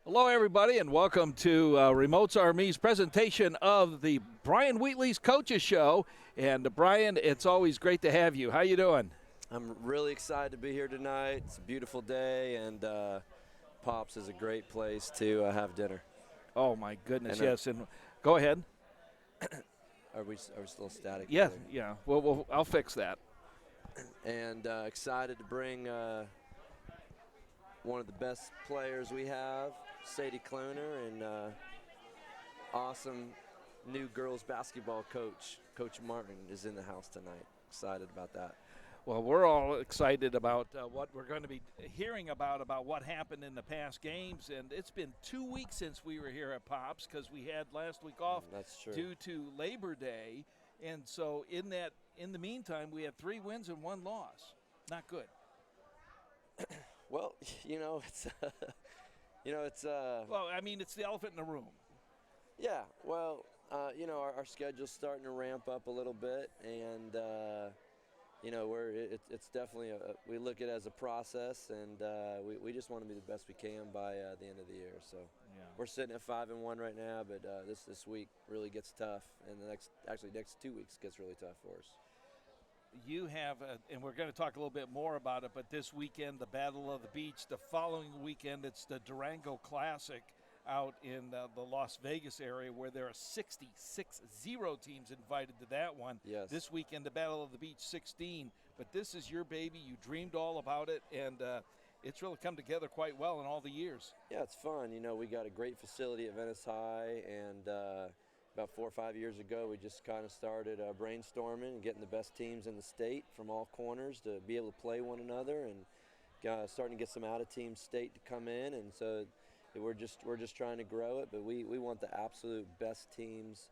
Hello, everybody, and welcome to Remotes RME's presentation of the Brian Wheatley's Coaches Show. And Brian, it's always great to have you. How you doing? I'm really excited to be here tonight. It's a beautiful day, and Pops is a great place to have dinner. Oh my goodness, And yes. And go ahead. are we still static? Yeah, There? yeah. Well, I'll fix that. And excited to bring one of the best players we have, Sadie Kloner, and awesome new girls basketball coach, Coach Martin, is in the house tonight. Excited about that. Well, we're all excited about what we're going to be hearing about what happened in the past games. And it's been 2 weeks since we were here at Pops because we had last week off That's true. due to Labor Day. And so in the meantime, we had 3 wins and 1 loss. Not good. Well, it's it's Well, I mean, it's the elephant in the room. yeah. Well, our schedule's starting to ramp up a little bit, and it's definitely we look at it as a process, and we just want to be the best we can by the end of the year. So Yeah. we're sitting at 5-1 right now, but this week really gets tough, and the next 2 weeks gets really tough for us. You have, and we're going to talk a little bit more about it, but this weekend, the Battle of the Beach. The following weekend, it's the Durango Classic out in the Las Vegas area where there are 66 teams invited to that one. Yes. This weekend, the Battle of the Beach, 16. But this is your baby. You dreamed all about it, and it's really come together quite well in all the years. Yeah, it's fun. We got a great facility at Venice High, and about 4 or 5 years ago, we just kind of started brainstorming and getting the best teams in the state from all corners to be able to play one another, and starting to get some out-of-team state to come in, and so we're just trying to grow it. But we want the absolute best teams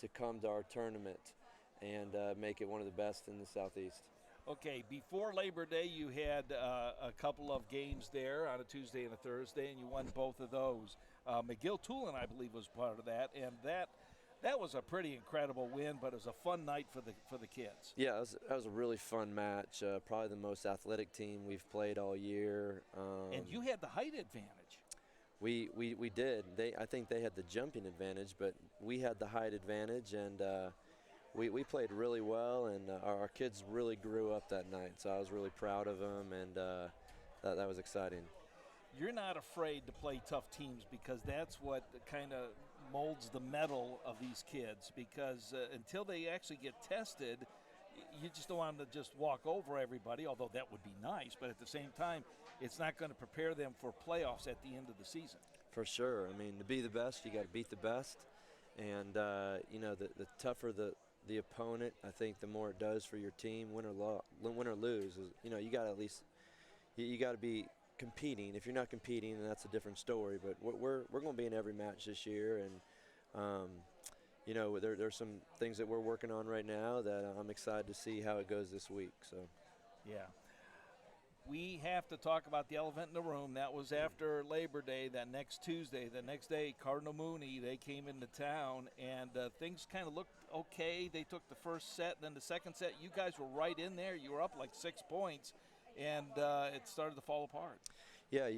to come to our tournament and make it one of the best in the Southeast. Okay, before Labor Day, you had a couple of games there on a Tuesday and a Thursday, and you won both of those. McGill-Tulane, I believe, was part of that, and that was a pretty incredible win, but it was a fun night for the kids. Yeah, that was a really fun match. Probably the most athletic team we've played all year. And you had the height advantage. We did. I think they had the jumping advantage, but we had the height advantage, and we played really well, and our kids really grew up that night. So I was really proud of them, and that was exciting. You're not afraid to play tough teams because that's what kind of molds the mettle of these kids, because until they actually get tested, you just don't want them to just walk over everybody, although that would be nice. But at the same time, it's not going to prepare them for playoffs at the end of the season. For sure. I mean, to be the best, you got to beat the best. And, the tougher the opponent, I think the more it does for your team, win or lose. You got to at least you got to be competing. If you're not competing, then that's a different story. But we're going to be in every match this year, and there's some things that we're working on right now that I'm excited to see how it goes this week. So, yeah. We have to talk about the elephant in the room. That was after Labor Day, that next Tuesday. The next day, Cardinal Mooney, they came into town, and things kind of looked okay. They took the first set, then the second set. You guys were right in there. You were up like 6 points, and it started to fall apart. yeah,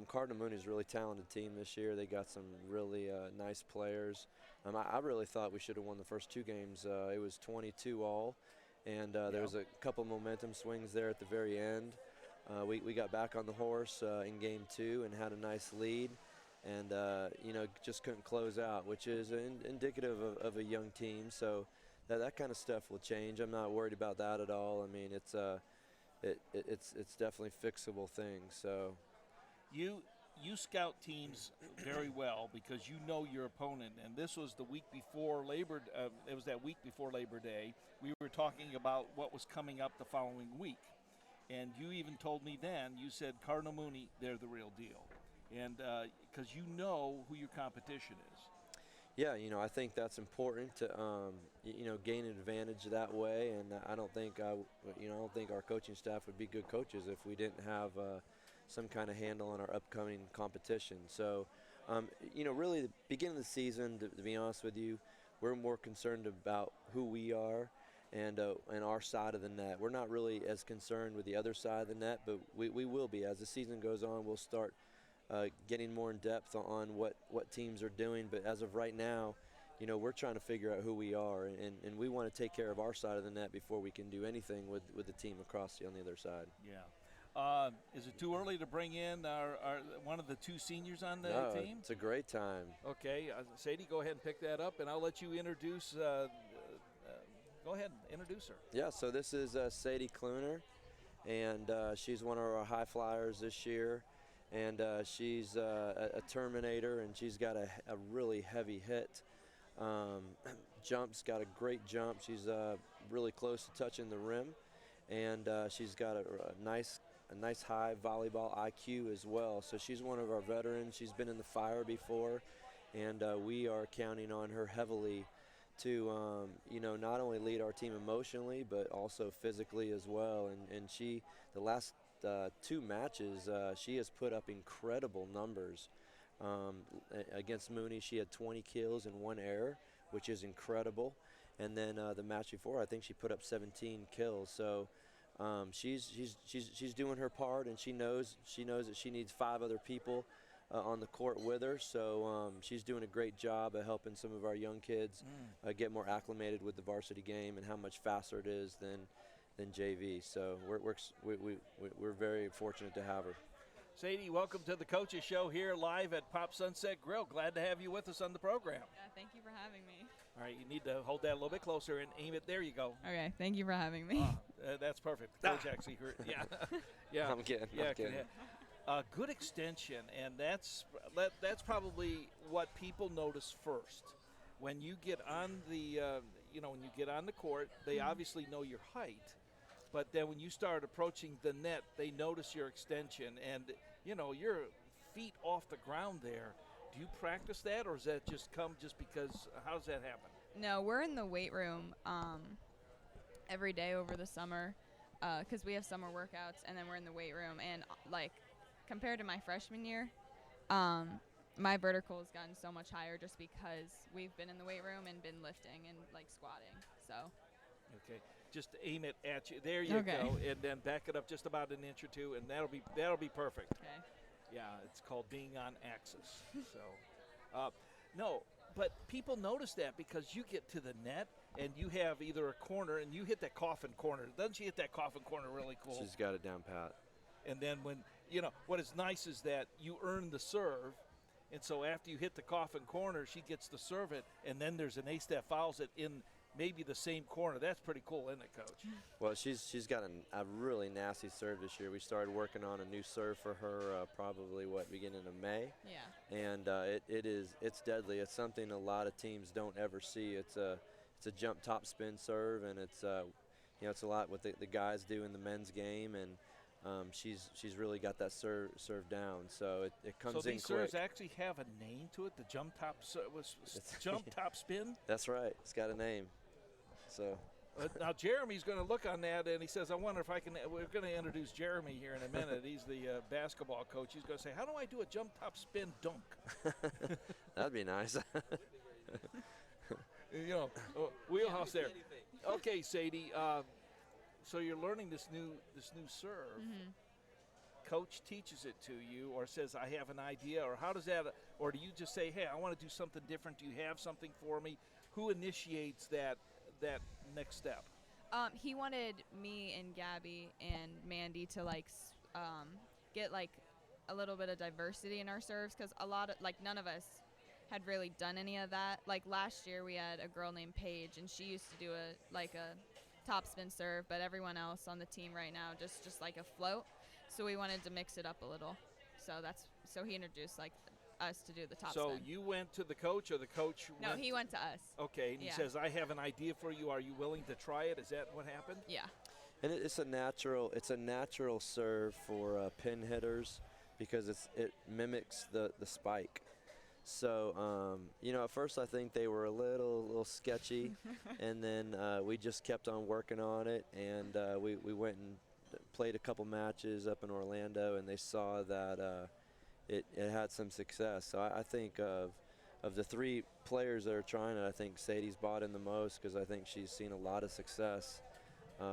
Cardinal Mooney is a really talented team this year. They got some really nice players. I really thought we should have won the first 2 games. It was 22 all, and there was a couple momentum swings there at the very end. We got back on the horse in game 2 and had a nice lead, and just couldn't close out, which is indicative of a young team. So that kind of stuff will change. I'm not worried about that at all. I mean, it's definitely fixable things. So You scout teams very well because you know your opponent, and this was the week before Labor. It was that week before Labor Day. We were talking about what was coming up the following week. And you even told me then, you said Cardinal Mooney, they're the real deal. And because you know who your competition is. yeah, I think that's important to gain an advantage that way. And I don't think our coaching staff would be good coaches if we didn't have some kind of handle on our upcoming competition. So, really the beginning of the season, to be honest with you, we're more concerned about who we are and our side of the net. We're not really as concerned with the other side of the net, but we will be. As the season goes on, we'll start getting more in depth on what teams are doing. But as of right now, we're trying to figure out who we are, and we want to take care of our side of the net before we can do anything with the team across on the other side. Yeah. Is it too early to bring in our one of the two seniors on the No, team? it's a great time. Okay, Sadie, go ahead and pick that up, and I'll let you introduce. Go ahead and introduce her. Yeah, so this is Sadie Kluner, and she's one of our high flyers this year, and she's a Terminator, and she's got a really heavy hit. Got a great jump. She's really close to touching the rim, and she's got a nice high volleyball IQ as well. So she's one of our veterans. She's been in the fire before, and we are counting on her heavily to not only lead our team emotionally but also physically as well. And she, the last 2 matches, she has put up incredible numbers. Against Mooney, she had 20 kills and 1 error, which is incredible. And then the match before, I think she put up 17 kills. So she's doing her part, and she knows that she needs 5 other people on the court with her. So she's doing a great job of helping some of our young kids get more acclimated with the varsity game and how much faster it is than JV. So we're very fortunate to have her. Sadie, welcome to the Coaches Show here live at Pop Sunset Grill. Glad to have you with us on the program. Yeah, thank you for having me. All right, you need to hold that a little bit closer and aim it. There you go. Okay, thank you for having me. That's perfect. The coach actually heard. Yeah, yeah. I'm kidding. Yeah, I'm kidding. Good extension, and that's probably what people notice first. When you get on the when you get on the court, they obviously know your height, but then when you start approaching the net, they notice your extension, and your feet off the ground there. Do you practice that, or does that just come just because? How does that happen? No, we're in the weight room every day over the summer because we have summer workouts, and then we're in the weight room. And compared to my freshman year, my vertical has gotten so much higher just because we've been in the weight room and been lifting and squatting. So. Okay, just aim it at you. There you go, and then back it up just about an inch or two, and that'll be perfect. Okay. Yeah, it's called being on axis. So, no, but people notice that because you get to the net and you have either a corner and you hit that coffin corner. Doesn't she hit that coffin corner really cool? She's got it down pat. And then when what is nice is that you earn the serve, and so after you hit the coffin corner, she gets to serve it, and then there's an ace that fouls it in maybe the same corner. That's pretty cool, isn't it, Coach? Well, she's got a really nasty serve this year. We started working on a new serve for her probably beginning of May. Yeah. And it's deadly. It's something a lot of teams don't ever see. It's a jump top spin serve, and it's it's a lot what the guys do in the men's game, and she's really got that serve down. So it comes in quick. So these serves actually have a name to it. The jump top top spin. That's right. It's got a name. So now Jeremy's going to look on that, and he says, "I wonder if I can." We're going to introduce Jeremy here in a minute. He's the basketball coach. He's going to say, "How do I do a jump top spin dunk?" That'd be nice. Wheelhouse there. Okay, Sadie. So you're learning this new serve. Mm-hmm. Coach teaches it to you, or says, "I have an idea," or how does that? Or do you just say, "Hey, I want to do something different. Do you have something for me?" Who initiates that next step? He wanted me and Gabby and Mandy to get a little bit of diversity in our serves, because a lot of none of us had really done any of that. Last year we had a girl named Paige, and she used to do a top spin serve, but everyone else on the team right now just a float. So we wanted to mix it up a little. So he introduced us to do the top spin. So you went to the coach, or the coach? No, he went to us. Okay, and he says, "I have an idea for you. Are you willing to try it?" Is that what happened? Yeah. And it's a natural serve for pin hitters because it mimics the spike. So at first I think they were a little sketchy, and then we just kept on working on it, and we went and played a couple matches up in Orlando, and they saw that it had some success. So I think of the 3 players that are trying it, I think Sadie's bought in the most, because I think she's seen a lot of success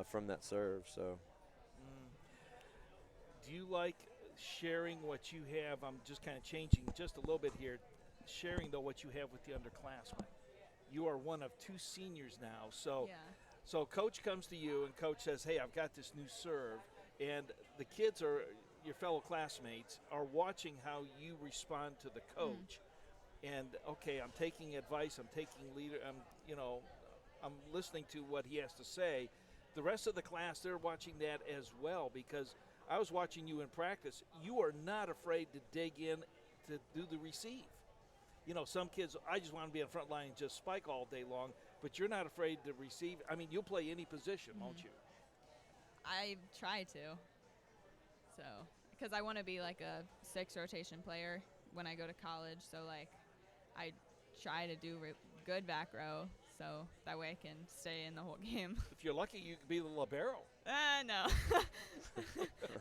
from that serve. So do you like sharing what you have. I'm just kind of changing just a little bit here. Sharing, though, what you have with the underclassmen. You are one of 2 seniors now. So, Yeah. so Coach comes to you, and Coach says, hey, I've got this new serve. And the kids are, your fellow classmates, are watching how you respond to the coach. And, okay, I'm taking advice. I'm taking I'm listening to what he has to say. The rest of the class, they're watching that as well, because I was watching you in practice. You are not afraid to dig in to do the receive. Some kids, I just want to be in front line and just spike all day long, but you're not afraid to receive. I mean, you'll play any position, won't you? I try to. So, because I want to be like a 6 rotation player when I go to college. So, like, I try to do good back row, so that way I can stay in the whole game. If you're lucky, you could be the libero. No.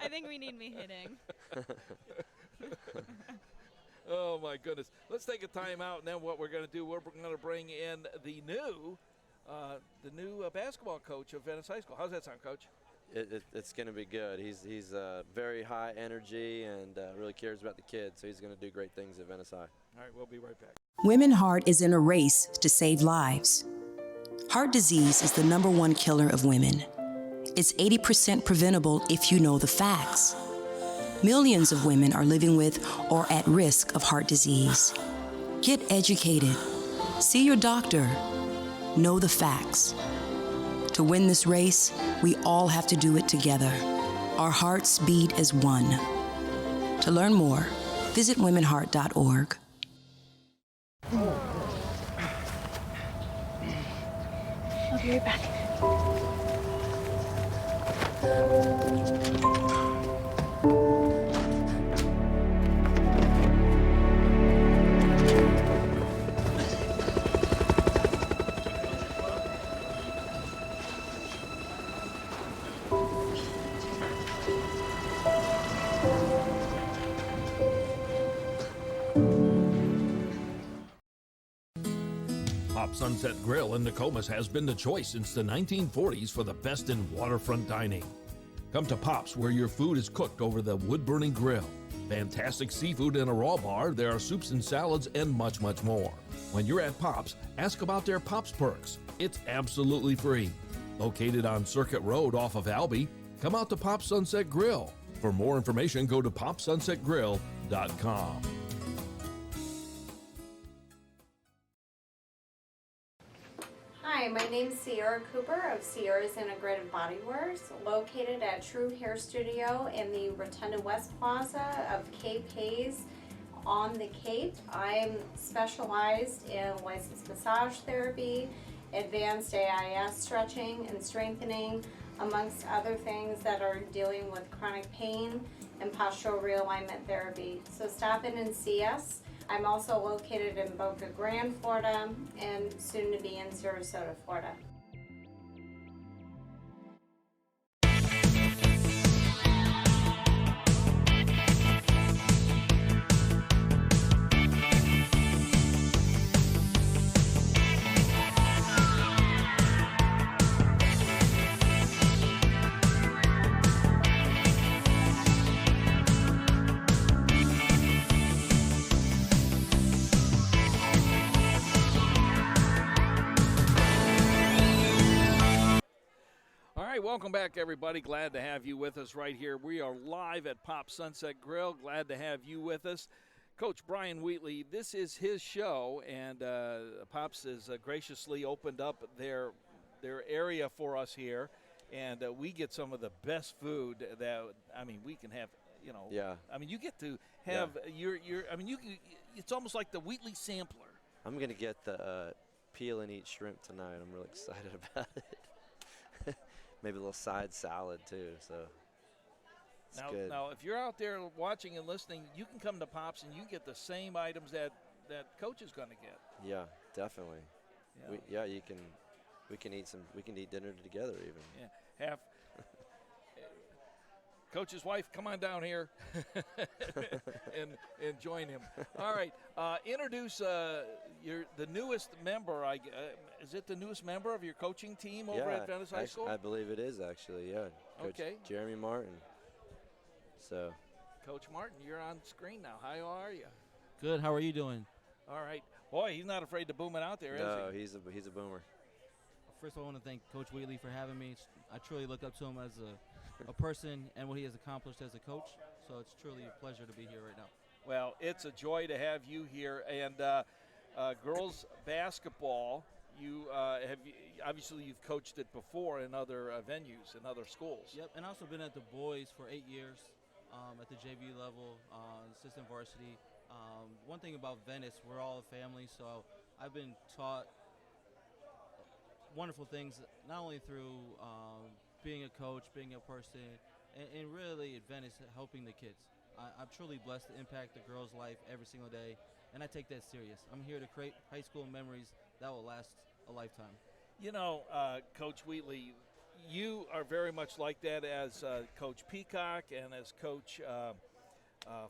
I think we need me hitting. Oh, my goodness. Let's take a timeout, and then what we're going to do, we're going to bring in the new basketball coach of Venice High School. How's that sound, Coach? It's going to be good. He's very high energy and really cares about the kids, so he's going to do great things at Venice High. All right, we'll be right back. Women Heart is in a race to save lives. Heart disease is the #1 killer of women. It's 80% preventable if you know the facts. Millions of women are living with or at risk of heart disease. Get educated. See your doctor. Know the facts. To win this race, we all have to do it together. Our hearts beat as one. To learn more, visit womenheart.org. I'll be right back. Pop Sunset Grill in Nokomis has been the choice since the 1940s for the best in waterfront dining. Come to Pop's, where your food is cooked over the wood-burning grill. Fantastic seafood in a raw bar, there are soups and salads, and much, much more. When you're at Pop's, ask about their Pop's Perks. It's absolutely free. Located on Circuit Road off of Albee, come out to Pop Sunset Grill. For more information, go to popsunsetgrill.com. Hi, my name is Sierra Cooper of Sierra's Integrated Body Works, located at True Hair Studio in the Rotunda West Plaza of Cape Hayes on the Cape. I'm specialized in licensed massage therapy, advanced AIS stretching and strengthening, amongst other things that are dealing with chronic pain and postural realignment therapy. So stop in and see us. I'm also located in Boca Grande, Florida, and soon to be in Sarasota, Florida. Welcome back, everybody. Glad to have you with us right here. We are live at Pop Sunset Grill. Glad to have you with us. Coach Brian Wheatley, this is his show, and Pops has graciously opened up their area for us here, and we get some of the best food that, we can have, Yeah. you get to have it's almost like the Wheatley sampler. I'm going to get the peel and eat shrimp tonight. I'm really excited about it. Maybe a little side salad too, so it's good. Now, if you're out there watching and listening, you can come to Pops and you get the same items that Coach is going to get. Yeah, definitely. Yeah. We can eat dinner together even. Yeah, half. Coach's wife, come on down here and join him. All right, introduce the newest member. Is it the newest member of your coaching team over at Venice High School? I believe it is actually. Yeah. Coach Okay. Jeremy Martin. So. Coach Martin, you're on screen now. How are you? Good. How are you doing? All right. Boy, he's not afraid to boom it out there, No, is he? he's a boomer. First of all, I want to thank Coach Wheatley for having me. I truly look up to him as a person and what he has accomplished as a coach. So it's truly a pleasure to be here right now. Well, it's a joy to have you here. And girls basketball, obviously you've coached it before in other venues, in other schools. Yep, and also been at the boys for 8 years at the JV level, assistant varsity. One thing about Venice, we're all a family, so I've been taught wonderful things, not only through being a coach, being a person, and really at Venice helping the kids. I'm truly blessed to impact the girls' life every single day, and I take that serious. I'm here to create high school memories that will last a lifetime. You know, Coach Wheatley, you are very much like that as Coach Peacock and as Coach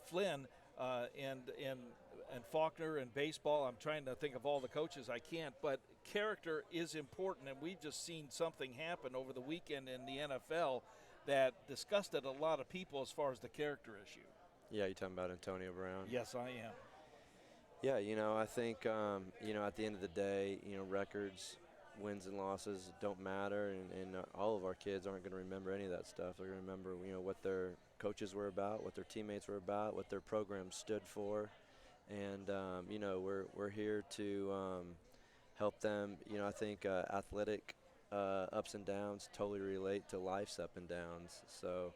Flynn and Faulkner and baseball. I'm trying to think of all the coaches I can't, but character is important, and we've just seen something happen over the weekend in the NFL that disgusted a lot of people as far as the character issue. Yeah, you're talking about Antonio Brown? Yes, I am. Yeah, I think, at the end of the day, records, wins and losses don't matter, and all of our kids aren't going to remember any of that stuff. They're going to remember, what their coaches were about, what their teammates were about, what their program stood for, and, we're here to help them. I think athletic ups and downs totally relate to life's up and downs. So,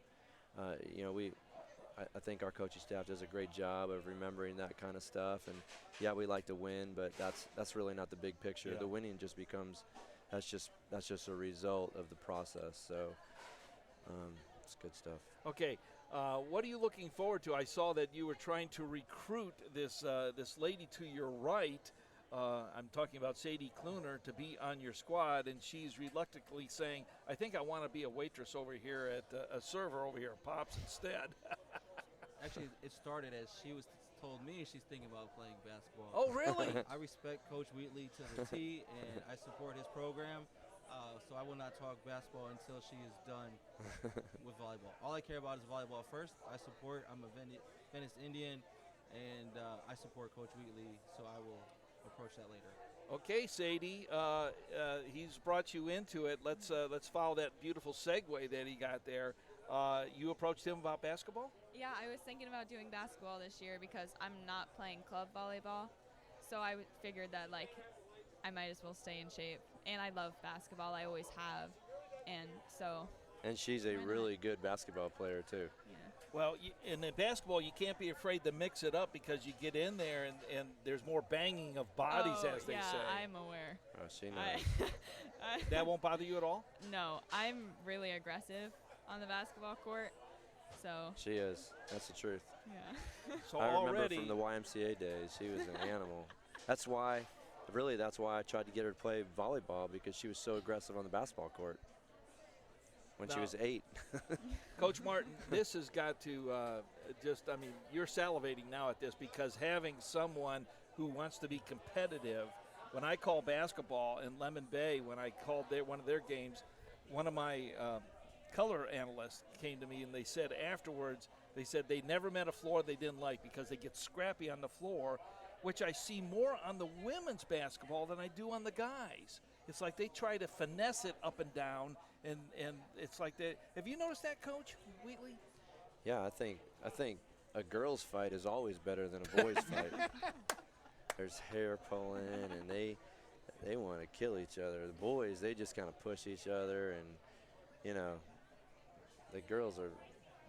I think our coaching staff does a great job of remembering that kind of stuff. And yeah, we like to win, but that's really not the big picture. Yeah. The winning just becomes that's just a result of the process. So it's good stuff. Okay, what are you looking forward to? I saw that you were trying to recruit this lady to your right. I'm talking about Sadie Kluner to be on your squad, and she's reluctantly saying, "I think I want to be a waitress over here at a server over here at Pops instead." Actually, it started as she was told me she's thinking about playing basketball. Oh, really? I respect Coach Wheatley to the T, and I support his program. So I will not talk basketball until she is done with volleyball. All I care about is volleyball first. I'm a Venice Indian, and I support Coach Wheatley, so I will approach that later. Okay, Sadie, he's brought you into it. Let's follow that beautiful segue that he got there. You approached him about basketball? Yeah, I was thinking about doing basketball this year because I'm not playing club volleyball. So I figured that, I might as well stay in shape. And I love basketball. I always have. And so. And she's a really good basketball player, too. Yeah. Well, in basketball, you can't be afraid to mix it up because you get in there and there's more banging of bodies, as they say. Yeah, I'm aware. Oh, she knows. That won't bother you at all? No, I'm really aggressive on the basketball court. So. She is. That's the truth. Yeah. So I remember already from the YMCA days, she was an animal. That's why I tried to get her to play volleyball, because she was so aggressive on the basketball court when she was 8. Coach Martin, this has got to you're salivating now at this, because having someone who wants to be competitive. When I call basketball in Lemon Bay, when I called one of their games, one of my color analysts came to me and they said afterwards, they never met a floor they didn't like because they get scrappy on the floor, which I see more on the women's basketball than I do on the guys. It's like they try to finesse it up and down, and it's like that. Have you noticed that, Coach Wheatley? Yeah, I think a girls' fight is always better than a boys' fight. There's hair pulling, and they want to kill each other. The boys, they just kind of push each other, and the girls are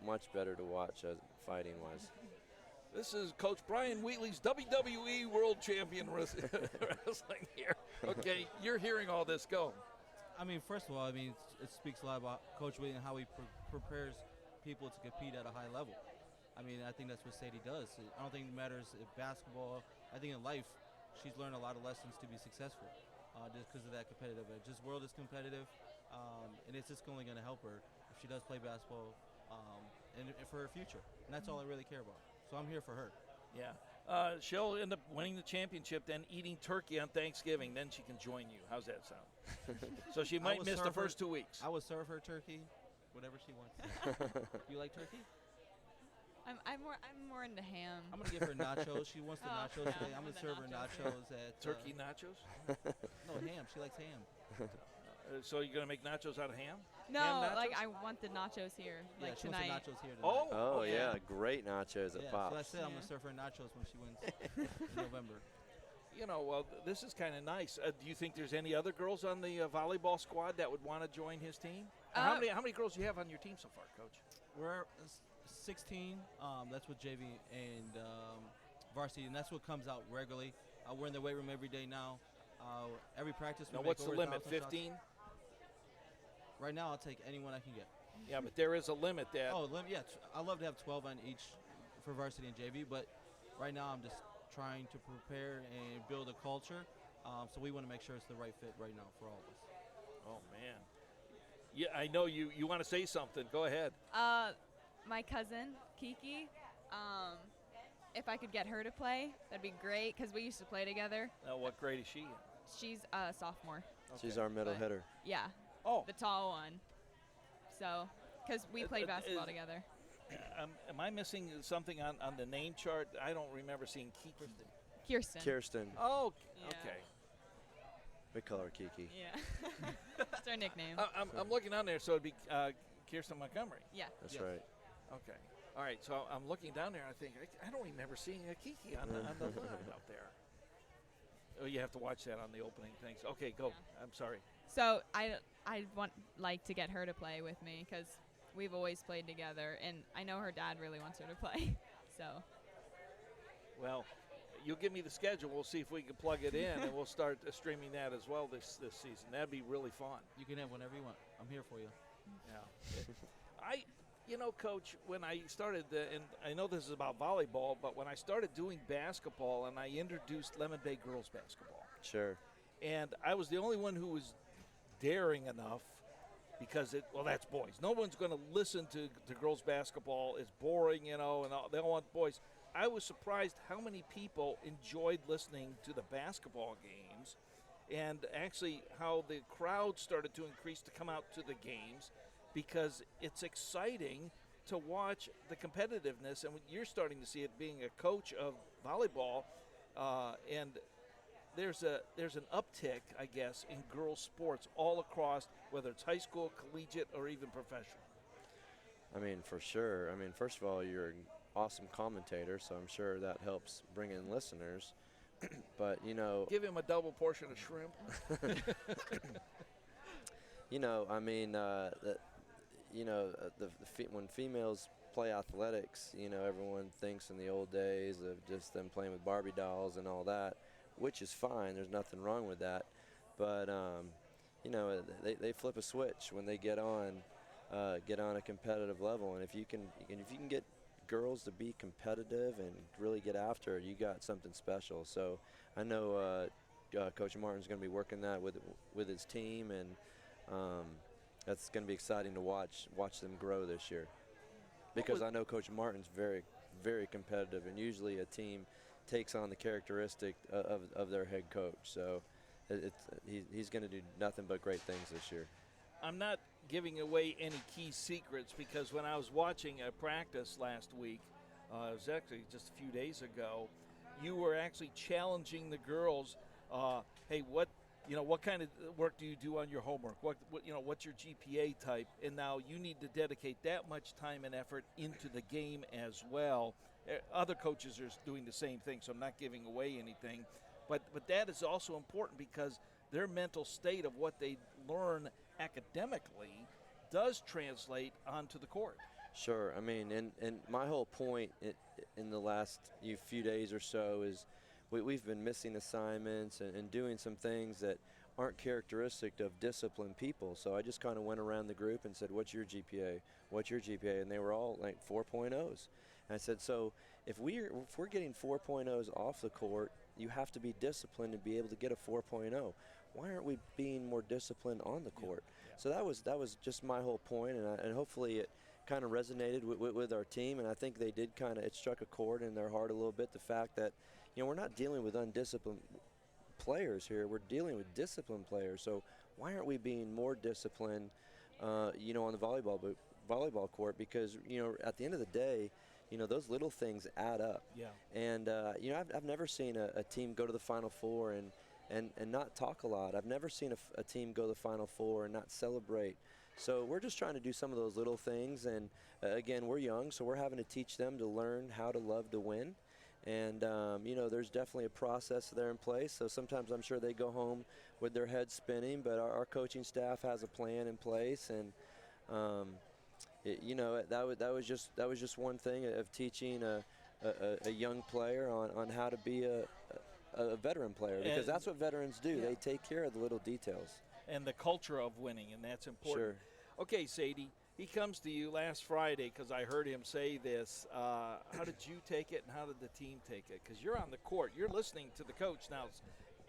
much better to watch fighting wise. This is Coach Brian Wheatley's WWE World Champion Wrestling here. Okay, you're hearing all this. Go. I mean, first of all, it speaks a lot about Coach Wheatley and how he prepares people to compete at a high level. I think that's what Sadie does. I don't think it matters if basketball. I think in life, she's learned a lot of lessons to be successful, just because of that competitive edge. This world is competitive, and it's just only going to help her if she does play basketball, and for her future. And that's all I really care about. So I'm here for her. Yeah. She'll end up winning the championship, then eating turkey on Thanksgiving. Then she can join you. How's that sound? So she might miss the first 2 weeks. I would serve her turkey, whatever she wants. Do you like turkey? I'm more into ham. I'm gonna give her nachos. She wants the Oh, nachos yeah, today. I'm I'm gonna the serve her nachos, nachos at Turkey nachos? No, ham. She likes ham. So you're gonna make nachos out of ham? No, Ham like nachos? I want the nachos here, Yeah, like she tonight. wants the nachos here tonight. Oh, Oh okay. yeah, great nachos at yeah. Pops. So I said I'm Yeah. gonna serve her nachos when she wins in November. You know, well, this is kind of nice. Do you think there's any other girls on the volleyball squad that would want to join his team? Or how many girls do you have on your team so far, Coach? We're 16. That's with JV and varsity, and that's what comes out regularly. We're in the weight room every day now. Every practice. We Now, make what's the over limit? 1,000 shots. 15? Right now, I'll take anyone I can get. Yeah, but there is a limit that. Oh, yeah. I love to have 12 on each for varsity and JV, but right now I'm just trying to prepare and build a culture. So we want to make sure it's the right fit right now for all of us. Oh man. Yeah, I know you want to say something. Go ahead. My cousin Kiki, if I could get her to play, that'd be great because we used to play together. Now, what grade is she in? She's a sophomore. She's our middle But- hitter. Yeah, Oh, the tall one. So, because we played basketball together. am I missing something on the name chart? I don't remember seeing Kiki. Kirsten. Kirsten, Oh, Yeah. okay. we call her Kiki. Yeah. That's our nickname. I'm looking on there, so it'd be Kirsten Montgomery. Yeah. That's Yes. right. Okay. All right. So I'm looking down there. I think I don't remember seeing a Kiki on the line up there. Oh, you have to watch that on the opening things. Okay, go. I'm sorry. So I want like to get her to play with me because we've always played together, and I know her dad really wants her to play. So. Well, you'll give me the schedule. We'll see if we can plug it in, and we'll start streaming that as well this season. That'd be really fun. You can have whenever you want. I'm here for you. Yeah. Coach, when I started, and I know this is about volleyball, but when I started doing basketball and I introduced Lemon Bay girls basketball, Sure. and I was the only one who was daring enough because that's boys. No one's going to listen to girls basketball. It's boring, and they all want boys. I was surprised how many people enjoyed listening to the basketball games, and actually how the crowd started to increase to come out to the games because it's exciting to watch the competitiveness, and you're starting to see it being a coach of volleyball, and there's an uptick, I guess, in girls' sports all across, whether it's high school, collegiate, or even professional. I mean, for sure. I mean, first of all, you're an awesome commentator, so I'm sure that helps bring in listeners. But, Give him a double portion of shrimp. I mean, when females play athletics, everyone thinks in the old days of just them playing with Barbie dolls and all that, which is fine. There's nothing wrong with that. But, they flip a switch when they get on a competitive level. And if you can get girls to be competitive and really get after it, you got something special. So I know Coach Martin's going to be working that with his team, and that's going to be exciting to watch them grow this year. Because I know Coach Martin's very, very competitive, and usually a team takes on the characteristic of their head coach. So he's going to do nothing but great things this year. I'm not giving away any key secrets because when I was watching a practice last week, it was actually just a few days ago, you were actually challenging the girls. Hey, what kind of work do you do on your homework? What's your GPA type? And now you need to dedicate that much time and effort into the game as well. Other coaches are doing the same thing, so I'm not giving away anything. But that is also important because their mental state of what they learn academically does translate onto the court. Sure. I mean, and my whole point in the last few days or so is we've been missing assignments and doing some things that aren't characteristic of disciplined people. So I just kind of went around the group and said, what's your GPA? What's your GPA? And they were all like 4.0s. And I said, so if we're getting 4.0s off the court, you have to be disciplined to be able to get a 4.0. Why aren't we being more disciplined on the court? Yeah. So that was just my whole point, and hopefully it kind of resonated with our team, and I think they did it struck a chord in their heart a little bit, the fact that we're not dealing with undisciplined players here, we're dealing with disciplined players. So why aren't we being more disciplined on the volleyball court? Because at the end of the day, those little things add up. Yeah. And I've never seen a team go to the Final Four and not talk a lot. I've never seen a team go to the Final Four and not celebrate. So we're just trying to do some of those little things. And again, we're young, so we're having to teach them to learn how to love to win. And there's definitely a process there in place. So sometimes I'm sure they go home with their heads spinning, but our coaching staff has a plan in place. And that was just one thing of teaching a young player on how to be a veteran player, because that's what veterans do. They take care of the little details. And the culture of winning, and that's important. Sure. Okay, Sadie, he comes to you last Friday because I heard him say this. How did you take it, and how did the team take it? Because you're on the court. You're listening to the coach now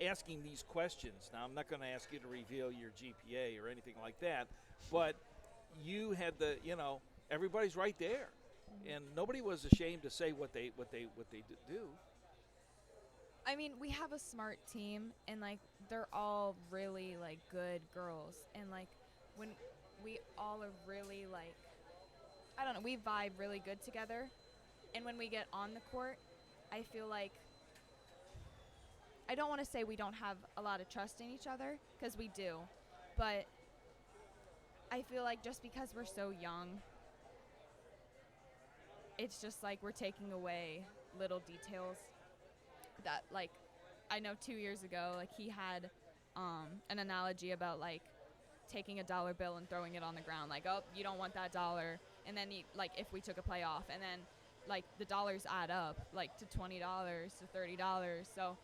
asking these questions. Now, I'm not going to ask you to reveal your GPA or anything like that, but you had everybody's right there, and nobody was ashamed to say what they do. I mean, we have a smart team, and they're all really good girls, and when we all are really I don't know, we vibe really good together, and when we get on the court, I feel like, I don't want to say we don't have a lot of trust in each other, because we do, but I feel like just because we're so young, it's just we're taking away little details that I know 2 years ago he had an analogy about taking a dollar bill and throwing it on the ground, oh, you don't want that dollar, and then if we took a play off, and then the dollars add up to $20 to $30, so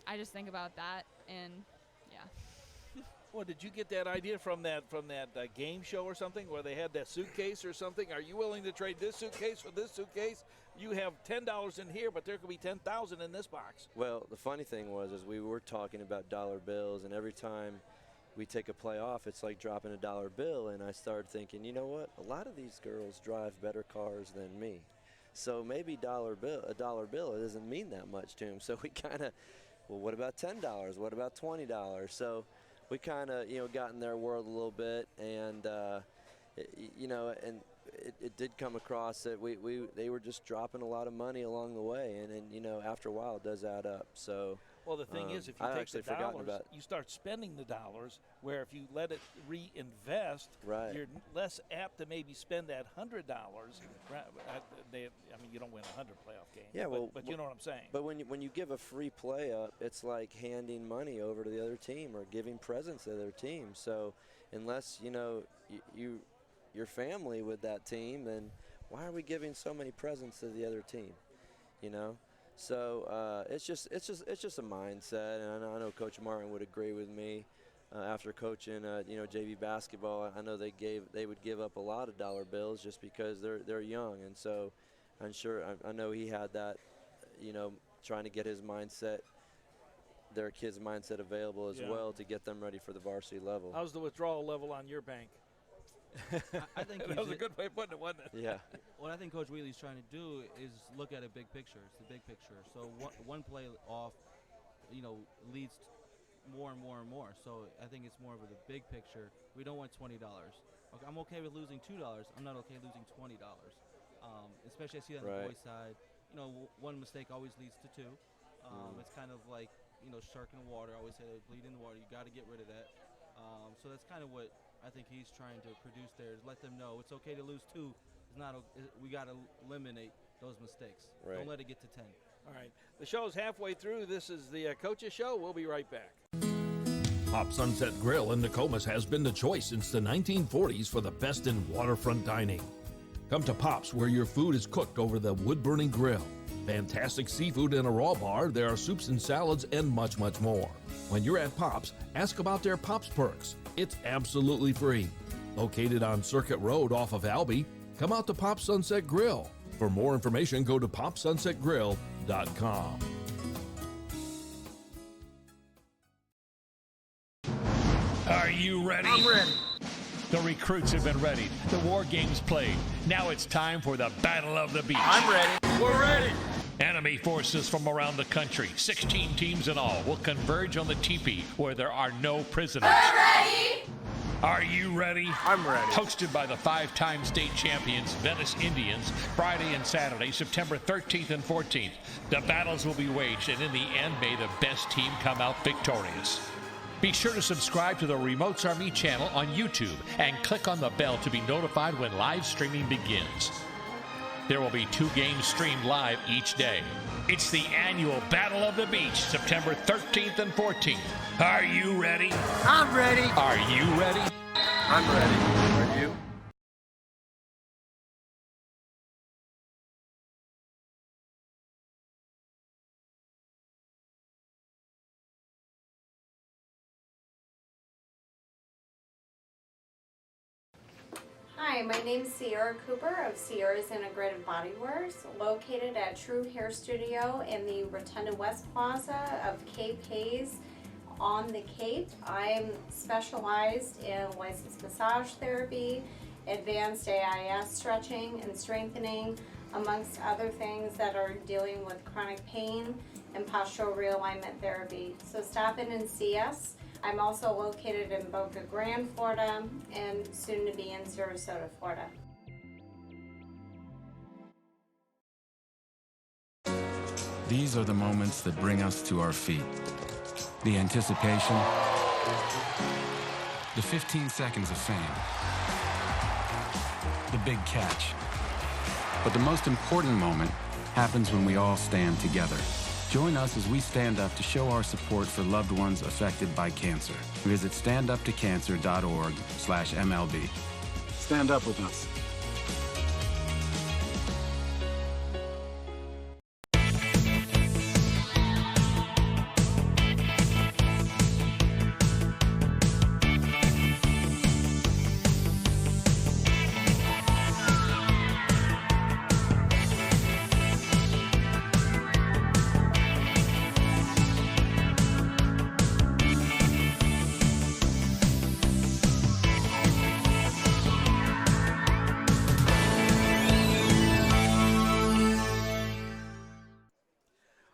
I just think about that, and yeah. Well, did you get that idea from that game show or something where they had that suitcase or something? Are you willing to trade this suitcase for this suitcase? You have $10 in here, but there could be $10,000 in this box. Well, the funny thing was we were talking about dollar bills, and every time we take a play off, it's like dropping a dollar bill. And I started thinking, you know what? A lot of these girls drive better cars than me, so maybe a dollar bill it doesn't mean that much to them. So we kind of, well, what about $10? What about $20? So we kind of, got in their world a little bit, and it did come across that they were just dropping a lot of money along the way, and after a while it does add up. So well, the thing is, if you take the dollars, you start spending the dollars, where if you let it reinvest, right, you're less apt to maybe spend that $100. You don't win a 100 playoff game. Yeah, but you know what I'm saying. But when you give a free play up, it's like handing money over to the other team or giving presents to the other team. So unless your family with that team, then why are we giving so many presents to the other team? So it's just a mindset, and I know Coach Martin would agree with me. After coaching, JV basketball, I know they would give up a lot of dollar bills just because they're young, and so I know he had that, trying to get his mindset, their kids' mindset available as well to get them ready for the varsity level. How's the withdrawal level on your bank? I think that was a good way of putting it, wasn't it? Yeah. What I think Coach Wheatley's trying to do is look at a big picture. It's the big picture. So one play off, leads more and more and more. So I think it's more of the big picture. We don't want $20. Okay, I'm okay with losing $2. I'm not okay losing $20. Especially I see that on the boys' side. One mistake always leads to two. It's kind of like, shark in the water. I always say bleed in the water. You got to get rid of that. So that's kind of what I think he's trying to produce there, is let them know it's okay to lose two. We got to eliminate those mistakes. Right. Don't let it get to 10. All right. The show's halfway through. This is the Coaches Show. We'll be right back. Pop Sunset Grill in Nokomis has been the choice since the 1940s for the best in waterfront dining. Come to Pop's, where your food is cooked over the wood-burning grill. Fantastic seafood in a raw bar. There are soups and salads and much, much more. When you're at Pop's, ask about their Pop's Perks. It's absolutely free. Located on Circuit Road off of Albee, come out to Pop Sunset Grill. For more information, go to popsunsetgrill.com. Are you ready? I'm ready. The recruits have been ready. The war game's played. Now it's time for the Battle of the Beach. I'm ready. We're ready. Enemy forces from around the country, 16 teams in all, will converge on the teepee where there are no prisoners. We're ready. Are you ready? I'm ready. Hosted by the 5-time state champions Venice Indians, Friday and Saturday, September 13th and 14th. The battles will be waged, and in the end, may the best team come out victorious. Be sure to subscribe to the Remotes Army channel on YouTube and click on the bell to be notified when live streaming begins. There will be 2 games streamed live each day. It's the annual Battle of the Beach, September 13th and 14th. Are you ready? I'm ready. Are you ready? I'm ready. Are you? Hi, my name is Sierra Cooper of Sierra's Integrated Body Works, located at True Hair Studio in the Rotunda West Plaza of Cape Hayes on the Cape. I'm specialized in licensed massage therapy, advanced AIS stretching and strengthening, amongst other things that are dealing with chronic pain and postural realignment therapy. So stop in and see us. I'm also located in Boca Grande, Florida, and soon to be in Sarasota, Florida. These are the moments that bring us to our feet. The anticipation, the 15 seconds of fame, the big catch. But the most important moment happens when we all stand together. Join us as we stand up to show our support for loved ones affected by cancer. Visit standuptocancer.org/MLB. Stand up with us.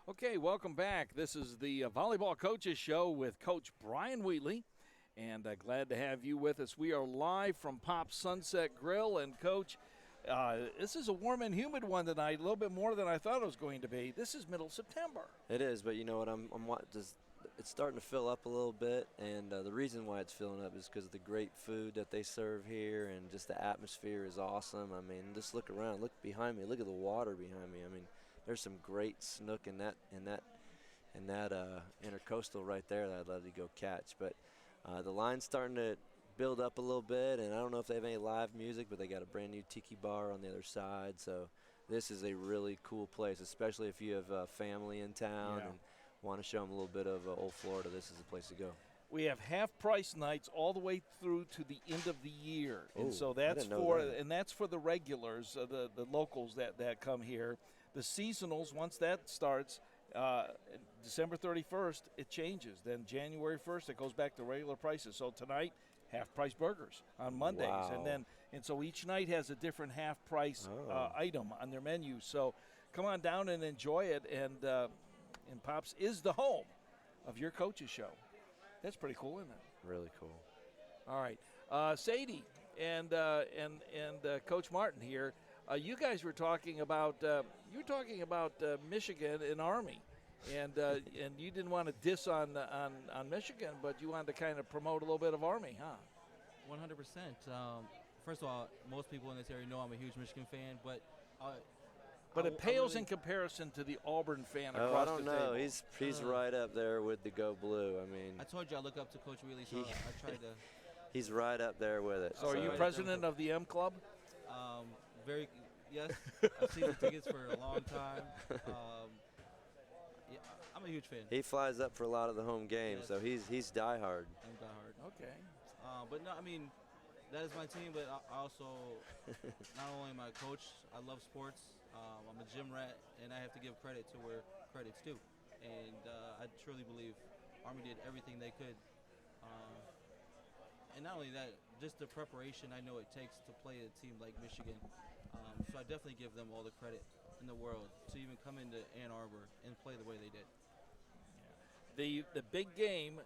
Okay, welcome back. This is the Volleyball Coaches Show with Coach Brian Wheatley, and glad to have you with us. We are live from Pop's Sunset Grill, and Coach, this is a warm and humid one tonight, a little bit more than I thought it was going to be. This is middle September. It is, but you know what? It's starting to fill up a little bit, and the reason why it's filling up is because of the great food that they serve here, and just the atmosphere is awesome. I mean, just look around, look behind me, look at the water behind me. I mean, there's some great snook in that intercoastal right there that I'd love to go catch. But the line's starting to build up a little bit, and I don't know if they have any live music, but they got a brand new tiki bar on the other side. So this is a really cool place, especially if you have family in town and want to show them a little bit of old Florida. This is the place to go. We have half-price nights all the way through to the end of the year, and so that's for the regulars, the locals that come here. The seasonals, once that starts, December 31st, it changes. Then January 1st, it goes back to regular prices. So tonight, half-price burgers on Mondays, and so each night has a different half-price item on their menu. So come on down and enjoy it. And Pops is the home of your coaches show. That's pretty cool, isn't it? Really cool. All right, Sadie and Coach Martin here. You guys were talking about Michigan and Army, and you didn't want to diss on Michigan, but you wanted to kind of promote a little bit of Army, huh? 100%. First of all, most people in this area know I'm a huge Michigan fan, but it pales in comparison to the Auburn fan across the table. I don't know. He's right up there with the Go Blue. I mean, I told you I look up to Coach Wheatley, so I tried to. He's right up there with it. So are you president of the M Club? Yes. I've seen the tickets for a long time. Yeah, I'm a huge fan. He flies up for a lot of the home games, so he's diehard. I'm diehard. Okay. But no, I mean, that is my team, but I also, not only am I a coach, I love sports. I'm a gym rat, and I have to give credit to where credit's due. And I truly believe Army did everything they could. And not only that, just the preparation I know it takes to play a team like Michigan. So I definitely give them all the credit in the world to even come into Ann Arbor and play the way they did. The big game,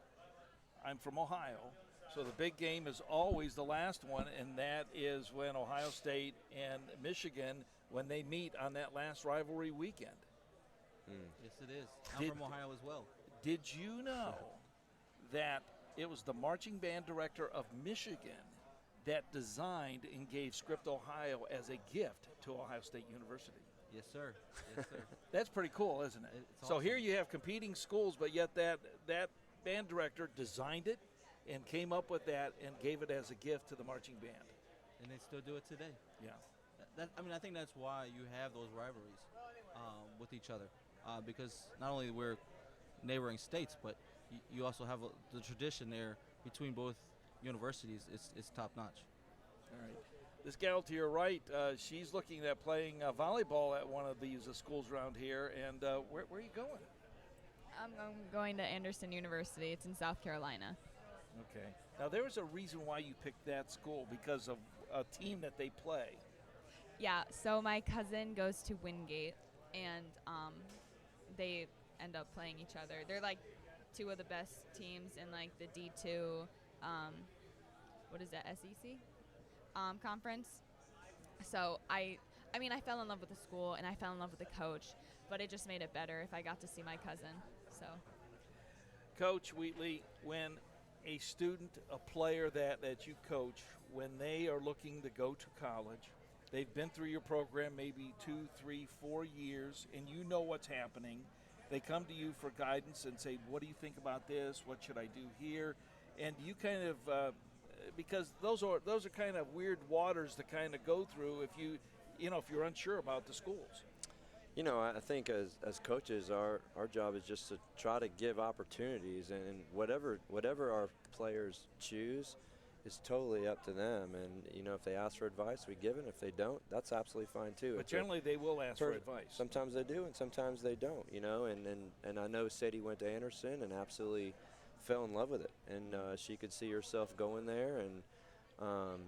I'm from Ohio, So the big game is always the last one, and that is when Ohio State and Michigan, when they meet on that last rivalry weekend. Yes, it is. I'm from Ohio as well. Did you know that it was the marching band director of Michigan that designed and gave Script Ohio as a gift to Ohio State University? Yes, sir. Yes, sir. That's pretty cool, isn't it? It's So awesome. here you have competing schools, but yet that band director designed it and came up with that and gave it as a gift to the marching band. And they still do it today. Yeah. I think that's why you have those rivalries with each other, because not only we're neighboring states, but you also have the tradition there between both universities. It's top notch. All right. This gal to your right, she's looking at playing volleyball at one of these schools around here. And where are you going? I'm going to Anderson University. It's in South Carolina. Okay. Now, there was a reason why you picked that school, because of a team that they play. Yeah, so my cousin goes to Wingate, and they end up playing each other. They're like two of the best teams in like the D2, what is that, SEC conference. So I fell in love with the school and I fell in love with the coach, but it just made it better if I got to see my cousin. So, Coach Wheatley, when a student, a player that you coach, when they are looking to go to college, they've been through your program maybe 2, 3, 4 years, and you know what's happening. They come to you for guidance and say, what do you think about this? What should I do here? And you kind of, because those are kind of weird waters to kind of go through if you're unsure about the schools. You know, I think as coaches, our job is just to try to give opportunities, and whatever our players choose is totally up to them. And, you know, if they ask for advice, we give it. If they don't, that's absolutely fine too. But generally they will ask for advice. Sometimes they do and sometimes they don't, you know. And I know Sadie went to Anderson and absolutely fell in love with it. And she could see herself going there. And,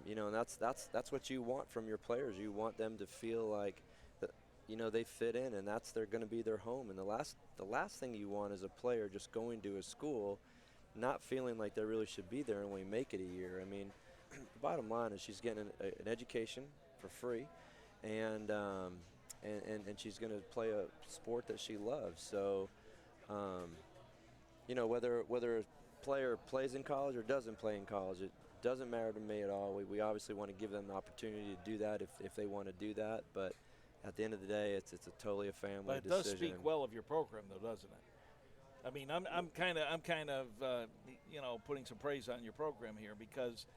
you know, and that's what you want from your players. You want them to feel like, you know, they fit in, and they're going to be their home. And the last thing you want is a player just going to a school not feeling like they really should be there and only make it a year. I mean, the bottom line is she's getting an education for free, and she's going to play a sport that she loves. So, you know, whether a player plays in college or doesn't play in college, it doesn't matter to me at all. We obviously want to give them the opportunity to do that if they want to do that, but at the end of the day, it's totally a family but it decision. does speak well of your program, though, doesn't it? I mean, I'm kind of you know, putting some praise on your program here, because,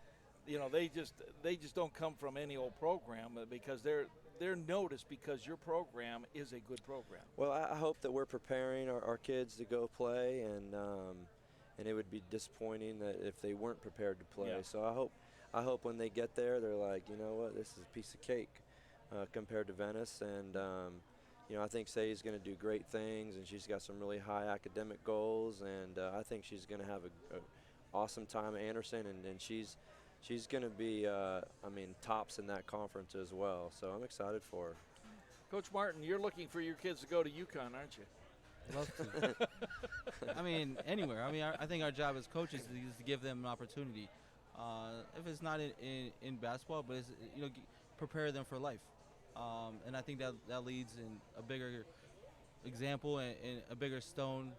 you know, they just don't come from any old program, because they're noticed because your program is a good program. Well, I hope that we're preparing our kids to go play, and it would be disappointing that if they weren't prepared to play. Yeah. So I hope when they get there, they're like, you know what, this is a piece of cake compared to Venice. And you know, I think Sadie's going to do great things, and she's got some really high academic goals, and I think she's going to have an awesome time at Anderson, and she's going to be, tops in that conference as well. So I'm excited for her. Coach Martin, you're looking for your kids to go to UConn, aren't you? I'd love to. I mean, anywhere. I mean, I think our job as coaches is to give them an opportunity. If it's not in basketball, but it's, you know, prepare them for life. And I think that leads in a bigger example and a bigger stone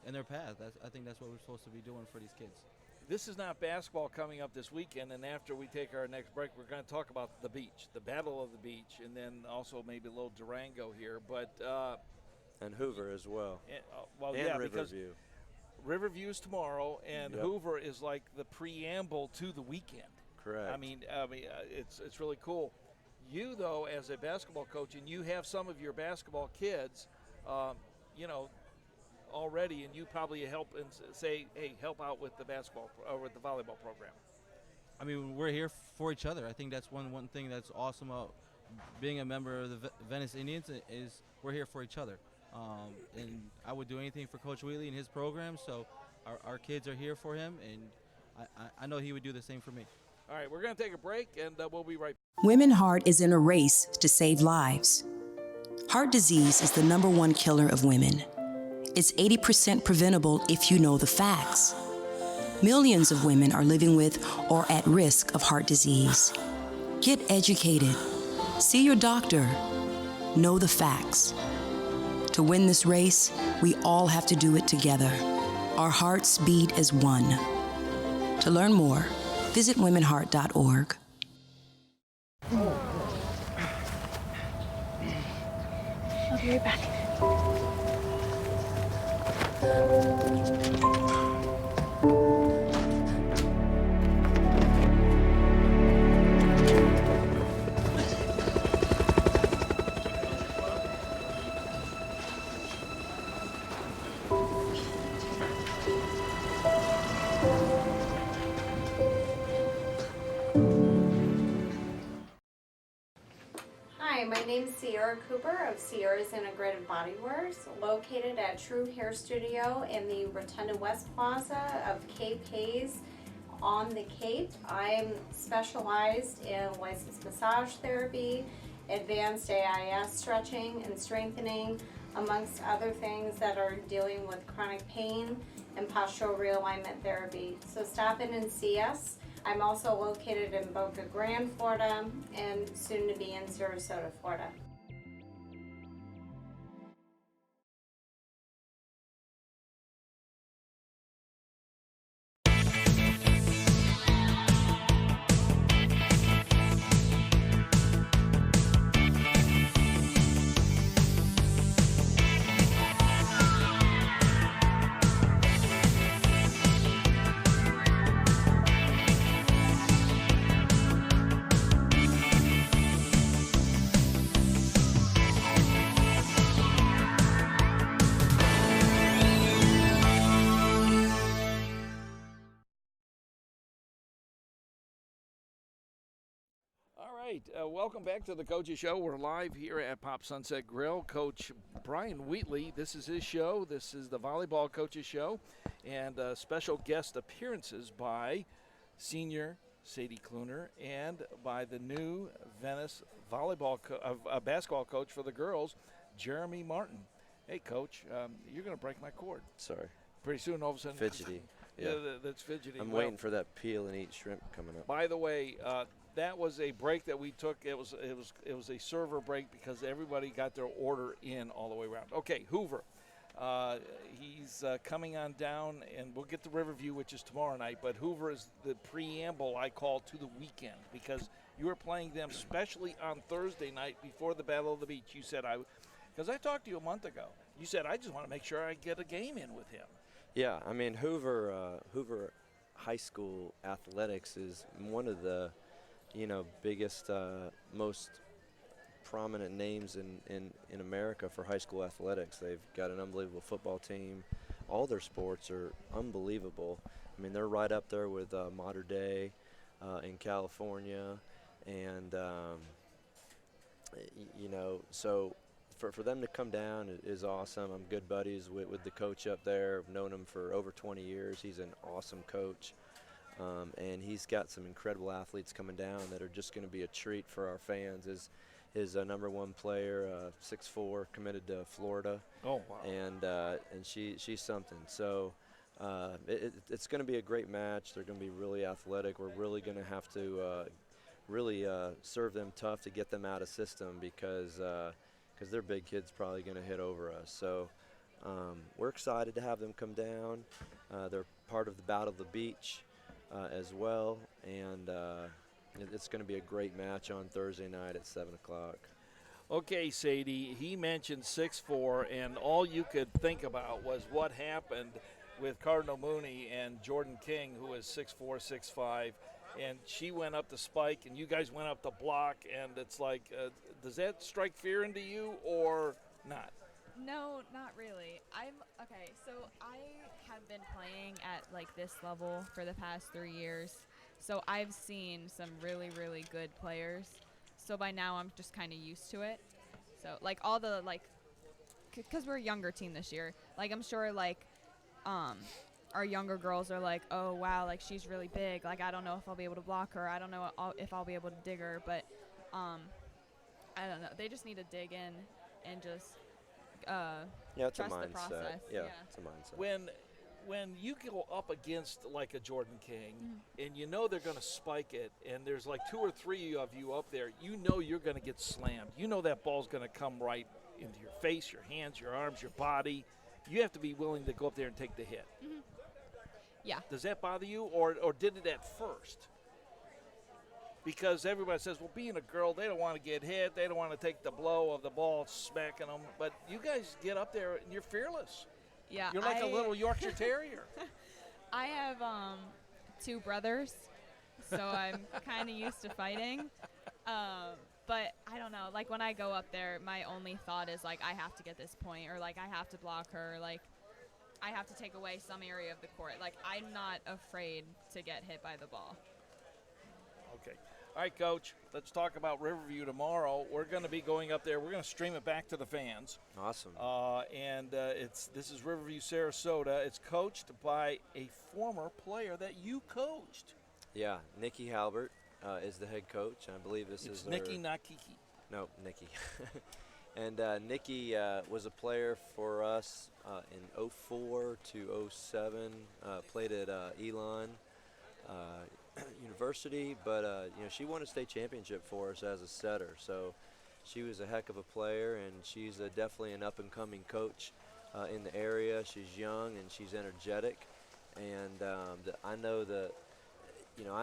in their path. I think that's what we're supposed to be doing for these kids. This is not basketball coming up this weekend, and after we take our next break, we're going to talk about the beach, the Battle of the Beach, and then also maybe a little Durango here. But and Hoover as well. Well, and yeah, Riverview. because Riverview is tomorrow, and Yep. Hoover is like the preamble to the weekend. Correct. I mean, it's really cool. You, though, as a basketball coach, and you have some of your basketball kids, you know, already, and you probably help and say, hey, help out with the basketball or with the volleyball program. I mean, we're here for each other. I think that's one thing that's awesome about being a member of the Venice Indians is we're here for each other. And I would do anything for Coach Wheatley and his program, so our kids are here for him, and I know he would do the same for me. All right, we're going to take a break, and we'll be right back. Women Heart is in a race to save lives. Heart disease is the #1 killer of women. It's 80% preventable if you know the facts. Millions of women are living with or at risk of heart disease. Get educated. See your doctor. Know the facts. To win this race, we all have to do it together. Our hearts beat as one. To learn more, visit womenheart.org. I'll be right back. Hi, my name is Sierra Cooper of Sierra's Integrated Body Works, located at True Hair Studio in the Rotunda West Plaza of Cape Hayes on the Cape. I'm specialized in licensed massage therapy, advanced AIS stretching and strengthening, amongst other things that are dealing with chronic pain and postural realignment therapy. So stop in and see us. I'm also located in Boca Grande, Florida, and soon to be in Sarasota, Florida. All right, welcome back to the Coaches Show. We're live here at Pop Sunset Grill. Coach Brian Wheatley, this is his show. This is the Volleyball Coaches Show, and special guest appearances by senior Sadie Kluner and by the new Venice basketball coach for the girls, Jeremy Martin. Hey, Coach, you're going to break my cord. Sorry. Pretty soon, all of a sudden. Fidgety. Yeah, that's fidgety. I'm waiting for that peel and eat shrimp coming up. By the way, that was a break that we took. It was a server break because everybody got their order in all the way around. Okay, Hoover. He's coming on down, and we'll get to Riverview, which is tomorrow night. But Hoover is the preamble, I call, to the weekend because you were playing them, especially on Thursday night before the Battle of the Beach. You said because I talked to you a month ago. You said I just want to make sure I get a game in with him. Yeah, I mean Hoover High School athletics is one of the biggest, most prominent names in America for high school athletics. They've got an unbelievable football team. All their sports are unbelievable. I mean, they're right up there with Mater Dei in California, and so for them to come down is awesome. I'm good buddies with the coach up there. I've known him for over 20 years. He's an awesome coach. And he's got some incredible athletes coming down that are just going to be a treat for our fans. His number one player, 6'4", committed to Florida. Oh, wow. And she's something. So it's going to be a great match. They're going to be really athletic. We're really going to have to really serve them tough to get them out of system because their big kid's probably going to hit over us. So we're excited to have them come down. They're part of the Battle of the Beach as well, and it's going to be a great match on Thursday night at 7 o'clock. Okay, Sadie, he mentioned 6'4", and all you could think about was what happened with Cardinal Mooney and Jordan King, who is 6'4", 6'5", and she went up the spike, and you guys went up the block, and it's like, does that strike fear into you or not? No, not really. Okay, so I have been playing at like this level for the past 3 years. So I've seen some really, really good players. So by now I'm just kind of used to it. So like all the because we're a younger team this year, like I'm sure like our younger girls are like, oh wow, like she's really big. Like I don't know if I'll be able to block her. I don't know if I'll be able to dig her. But I don't know. They just need to dig in and just it's trust a mindset. the process. Yeah, it's a mindset. when you go up against like a Jordan King, and you know they're going to spike it, and there's like 2 or 3 of you up there, you know you're going to get slammed. You know that ball's going to come right into your face, your hands, your arms, your body. You have to be willing to go up there and take the hit. Yeah. Does that bother you, or did it at first? Because everybody says, well, being a girl, they don't want to get hit. They don't want to take the blow of the ball smacking them. But you guys get up there, and you're fearless. Yeah. You're like a little Yorkshire Terrier. I have 2 brothers, so I'm kind of used to fighting. But I don't know. Like, when I go up there, my only thought is, like, I have to get this point, or, like, I have to block her. Like, I have to take away some area of the court. Like, I'm not afraid to get hit by the ball. Okay. All right, Coach, let's talk about Riverview tomorrow. We're going to be going up there. We're going to stream it back to the fans. Awesome. This is Riverview, Sarasota. It's coached by a former player that you coached. Yeah, Nikki Halbert is the head coach. I believe this is Nikki, not Kiki. No, Nikki. And Nikki was a player for us in 04 to 07, played at Elon University, but she won a state championship for us as a setter. So she was a heck of a player, and she's definitely an up-and-coming coach in the area. She's young and she's energetic, and I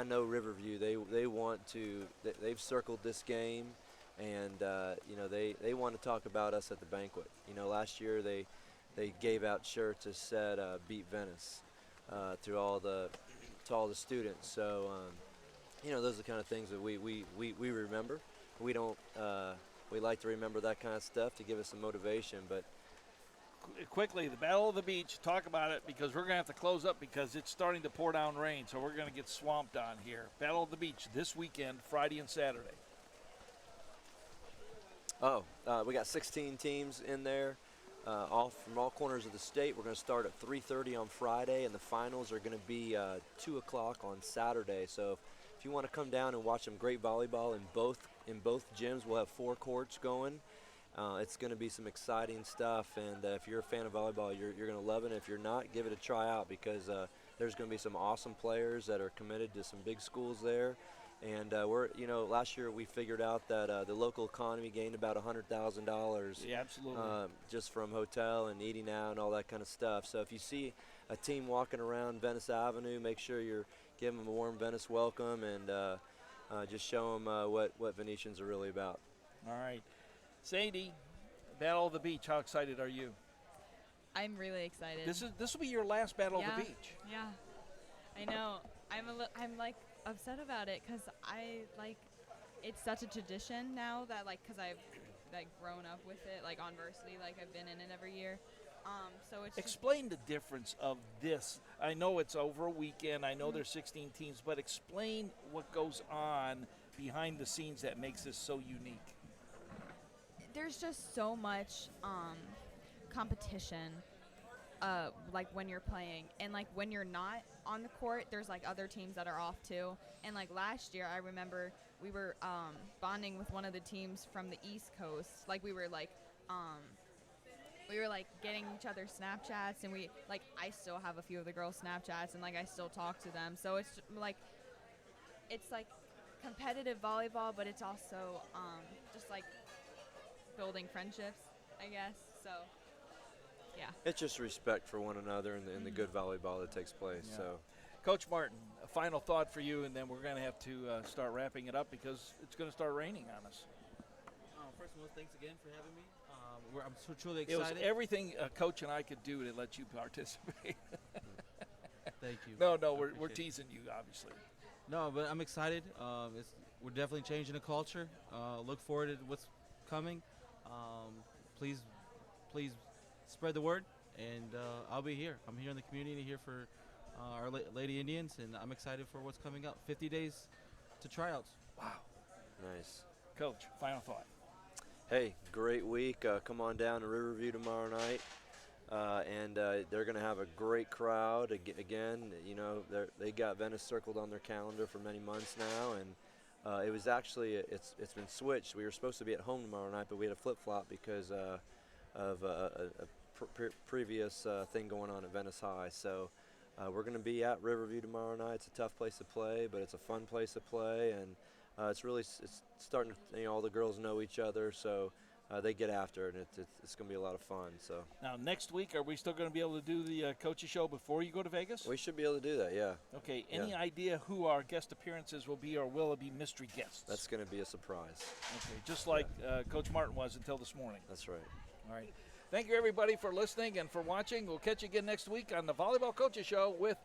know Riverview. They want to. They've circled this game. And they want to talk about us at the banquet. Last year they gave out shirts that said "Beat Venice" to all the students. So those are the kind of things that we remember. We don't we like to remember that kind of stuff to give us some motivation. But quickly, the Battle of the Beach. Talk about it, because we're going to have to close up because it's starting to pour down rain. So we're going to get swamped on here. Battle of the Beach this weekend, Friday and Saturday. We got 16 teams in there, all from all corners of the state. We're going to start at 3:30 on Friday, and the finals are going to be 2 o'clock on Saturday. So if you want to come down and watch some great volleyball in both gyms, we'll have 4 courts going. It's going to be some exciting stuff, and if you're a fan of volleyball, you're going to love it. If you're not, give it a try out, because there's going to be some awesome players that are committed to some big schools there. And last year we figured out that the local economy gained about $100,000. Yeah, absolutely. Just from hotel and eating out and all that kind of stuff. So if you see a team walking around Venice Avenue, make sure you're giving them a warm Venice welcome, and just show them what Venetians are really about. All right. Sadie, Battle of the Beach, how excited are you? I'm really excited. This will be your last Battle of the Beach. Yeah, I know. I'm like upset about it, because it's such a tradition now that because I've grown up with it, like on varsity, I've been in it every year. So it's explain the difference of this. I know it's over a weekend. I know there's 16 teams, but explain what goes on behind the scenes that makes this so unique. There's just so much competition. When you're playing, and when you're not on the court, there's other teams that are off too. And last year, I remember we were bonding with one of the teams from the East Coast. We were getting each other Snapchats, and I still have a few of the girls' Snapchats, and I still talk to them. So it's it's competitive volleyball, but it's also just building friendships, I guess. So. Yeah. It's just respect for one another and the good volleyball that takes place. Yeah. So, Coach Martin, a final thought for you, and then we're going to have to start wrapping it up because it's going to start raining on us. First of all, thanks again for having me. I'm so truly It excited. was everything a coach and I could do to let you participate. Thank you. No, we're teasing you, obviously. No, but I'm excited. We're definitely changing the culture. Look forward to what's coming. Please spread the word, and I'll be here. I'm here in the community, here for our Lady Indians, and I'm excited for what's coming up. 50 days to tryouts. Wow. Nice. Coach, final thought. Hey, great week. Come on down to Riverview tomorrow night, and they're going to have a great crowd. Again, they got Venice circled on their calendar for many months now, and it was actually it's been switched. We were supposed to be at home tomorrow night, but we had a flip-flop because of a previous thing going on at Venice High. So we're going to be at Riverview tomorrow night. It's a tough place to play, but it's a fun place to play, and it's starting to, all the girls know each other, so they get after it, and it's going to be a lot of fun. So now next week, are we still going to be able to do the coaches show before you go to Vegas? we should be able to do that, yeah. Okay. Any idea who our guest appearances will be, or will it be mystery guests? That's going to be a surprise. Okay, just like Coach Martin was until this morning. That's right. All right. Thank you, everybody, for listening and for watching. We'll catch you again next week on the Volleyball Coaches Show with